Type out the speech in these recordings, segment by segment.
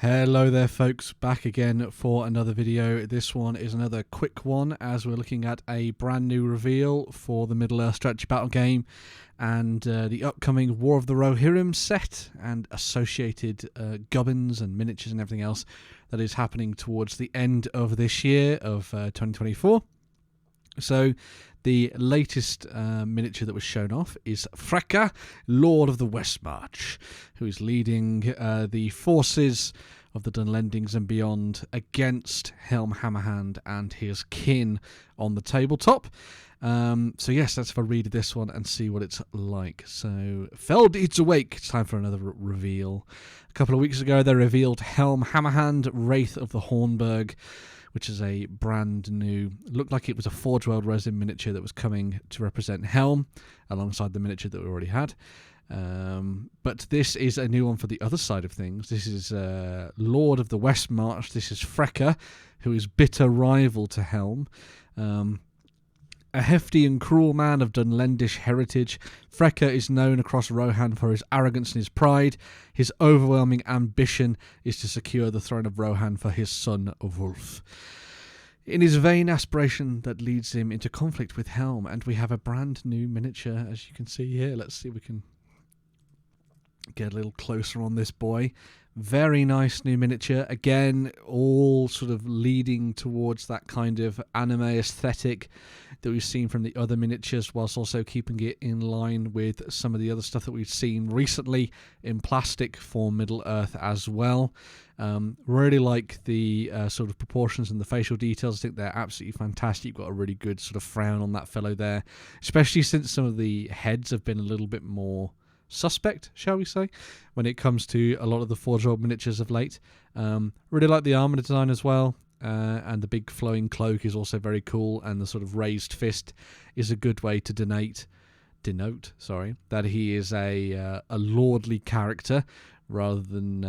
Hello there folks, back again for another video. This one is another quick one as we're looking at a brand new reveal for the Middle-earth strategy battle game and the upcoming War of the Rohirrim set and associated gubbins and miniatures and everything else that is happening towards the end of this year of 2024. So the latest miniature that was shown off is Freca, Lord of the Westmarch, who is leading the forces of the Dunlendings and beyond against Helm Hammerhand and his kin on the tabletop. So yes, let's have a read of this one and see what it's like. So, Feld Eats Awake. It's time for another reveal. A couple of weeks ago, they revealed Helm Hammerhand, Wraith of the Hornburg, which is a brand new, looked like it was a Forge World resin miniature that was coming to represent Helm, alongside the miniature that we already had. But this is a new one for the other side of things. This is Lord of the Westmarch. This is Freca, who is bitter rival to Helm. A hefty and cruel man of Dunlendish heritage, Freca is known across Rohan for his arrogance and his pride. His overwhelming ambition is to secure the throne of Rohan for his son Wulf. In his vain aspiration that leads him into conflict with Helm, and we have a brand new miniature, as you can see here. Let's see if we can get a little closer on this boy. Very nice new miniature. Again, all sort of leading towards that kind of anime aesthetic that we've seen from the other miniatures, whilst also keeping it in line with some of the other stuff that we've seen recently in plastic for Middle-earth as well. Really like the sort of proportions and the facial details. I think they're absolutely fantastic. You've got a really good sort of frown on that fellow there, especially since some of the heads have been a little bit more suspect, shall we say, when it comes to a lot of the Forge World miniatures of late. Really like the armor design as well, and the big flowing cloak is also very cool, and the sort of raised fist is a good way to denote that he is a lordly character rather than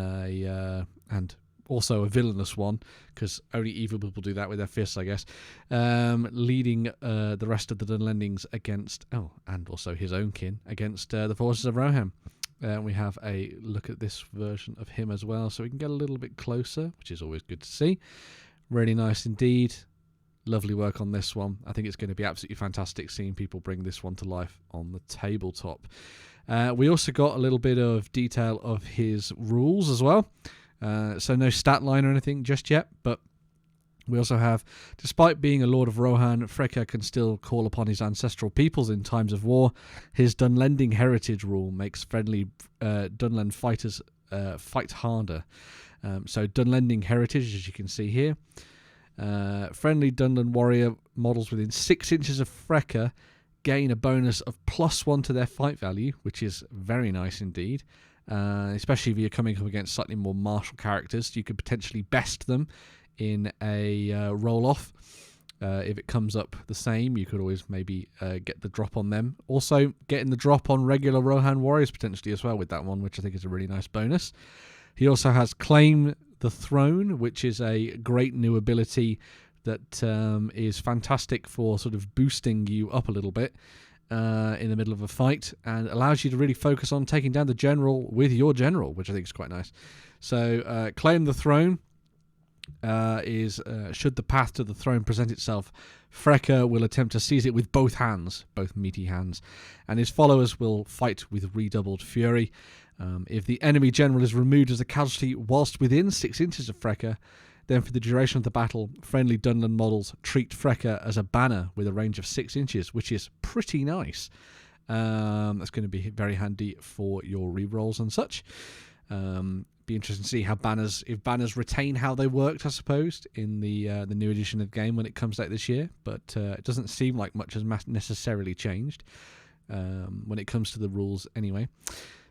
and also a villainous one, because only evil people do that with their fists, I guess. Leading the rest of the Dunlendings against, and also his own kin, against the forces of Rohan. We have a look at this version of him as well, so we can get a little bit closer, which is always good to see. Really nice indeed. Lovely work on this one. I think it's going to be absolutely fantastic seeing people bring this one to life on the tabletop. We also got a little bit of detail of his rules as well. So no stat line or anything just yet, but we also have, despite being a Lord of Rohan, Freca can still call upon his ancestral peoples in times of war. His Dunlending heritage rule makes friendly Dunland fighters fight harder. So Dunlending heritage, as you can see here. Friendly Dunland warrior models within 6 inches of Freca gain a bonus of +1 to their fight value, which is very nice indeed. Especially if you're coming up against slightly more martial characters, you could potentially best them in a roll-off. If it comes up the same, you could always maybe get the drop on them. Also, getting the drop on regular Rohan warriors potentially as well with that one, which I think is a really nice bonus. He also has Claim the Throne, which is a great new ability that is fantastic for sort of boosting you up a little bit in the middle of a fight, and allows you to really focus on taking down the general with your general, which I think is quite nice. So Claim the Throne is should the path to the throne present itself, Freca will attempt to seize it with both hands, both meaty hands, and his followers will fight with redoubled fury. If the enemy general is removed as a casualty whilst within 6 inches of Freca, then for the duration of the battle, friendly Dunland models treat Freca as a banner with a range of 6 inches, which is pretty nice. That's going to be very handy for your rerolls and such. Be interesting to see how if banners retain how they worked, I suppose, in the new edition of the game when it comes out this year. But it doesn't seem like much has necessarily changed when it comes to the rules anyway.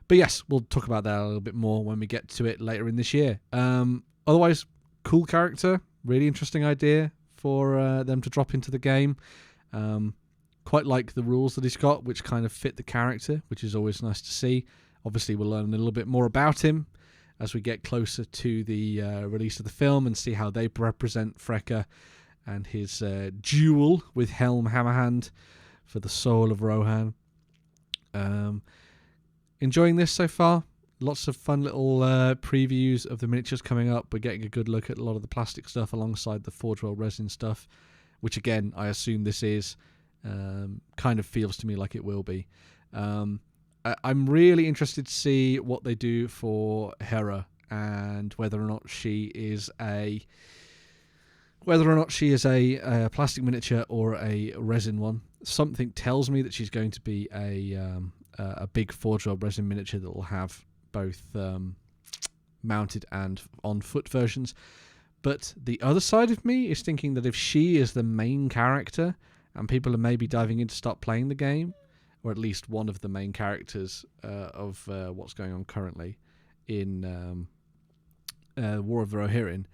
But yes, we'll talk about that a little bit more when we get to it later in this year. Otherwise, cool character, really interesting idea for them to drop into the game. Quite like the rules that he's got, which kind of fit the character, which is always nice to see. Obviously, we'll learn a little bit more about him as we get closer to the release of the film and see how they represent Freca and his duel with Helm Hammerhand for the soul of Rohan. Enjoying this so far. lots of fun little previews of the miniatures coming up. We're getting a good look at a lot of the plastic stuff alongside the Forge World resin stuff, which again, I assume this is. Kind of feels to me like it will be. I'm really interested to see what they do for Hera and whether or not she is a plastic miniature or a resin one. Something tells me that she's going to be a big Forge World resin miniature that will have both mounted and on foot versions. But the other side of me is thinking that if she is the main character and people are maybe diving in to start playing the game, or at least one of the main characters of what's going on currently in War of the Rohirrim,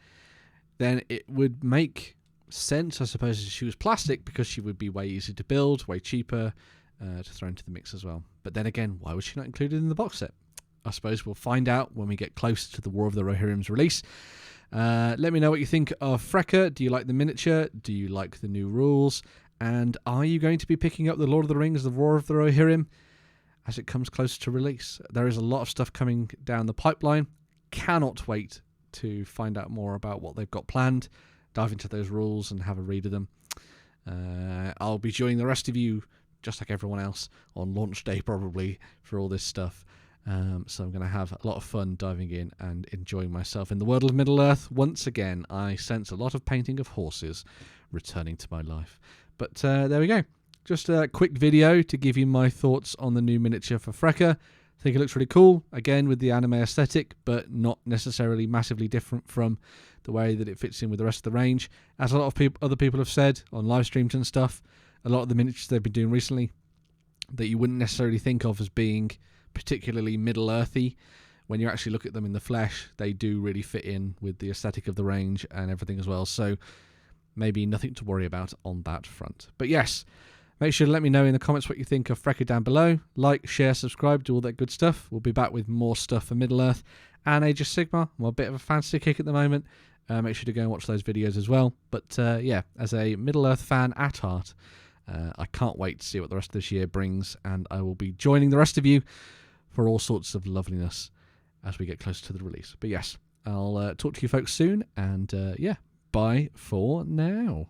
then it would make sense, I suppose, if she was plastic, because she would be way easier to build, way cheaper to throw into the mix as well. But then again, why was she not included in the box set? I suppose we'll find out when we get closer to the War of the Rohirrim's release. Let me know what you think of Freca. Do you like the miniature? Do you like the new rules? And are you going to be picking up the Lord of the Rings, the War of the Rohirrim, as it comes closer to release? There is a lot of stuff coming down the pipeline. Cannot wait to find out more about what they've got planned, dive into those rules and have a read of them. I'll be joining the rest of you, just like everyone else, on launch day probably for all this stuff. So I'm going to have a lot of fun diving in and enjoying myself in the world of Middle-earth. Once again, I sense a lot of painting of horses returning to my life. But there we go. Just a quick video to give you my thoughts on the new miniature for Freca. I think it looks really cool, again with the anime aesthetic, but not necessarily massively different from the way that it fits in with the rest of the range. As a lot of other people have said on live streams and stuff, a lot of the miniatures they've been doing recently that you wouldn't necessarily think of as being particularly Middle-earthy, when you actually look at them in the flesh, they do really fit in with the aesthetic of the range and everything as well. So maybe nothing to worry about on that front. But yes, make sure to let me know in the comments what you think of Freca down below. Like, share, subscribe, do all that good stuff. We'll be back with more stuff for Middle-earth and Age of Sigmar. I'm a bit of a fantasy kick at the moment. Make sure to go and watch those videos as well. But yeah, as a Middle-earth fan at heart, I can't wait to see what the rest of this year brings, and I will be joining the rest of you for all sorts of loveliness as we get closer to the release. But yes, I'll talk to you folks soon, and yeah, bye for now.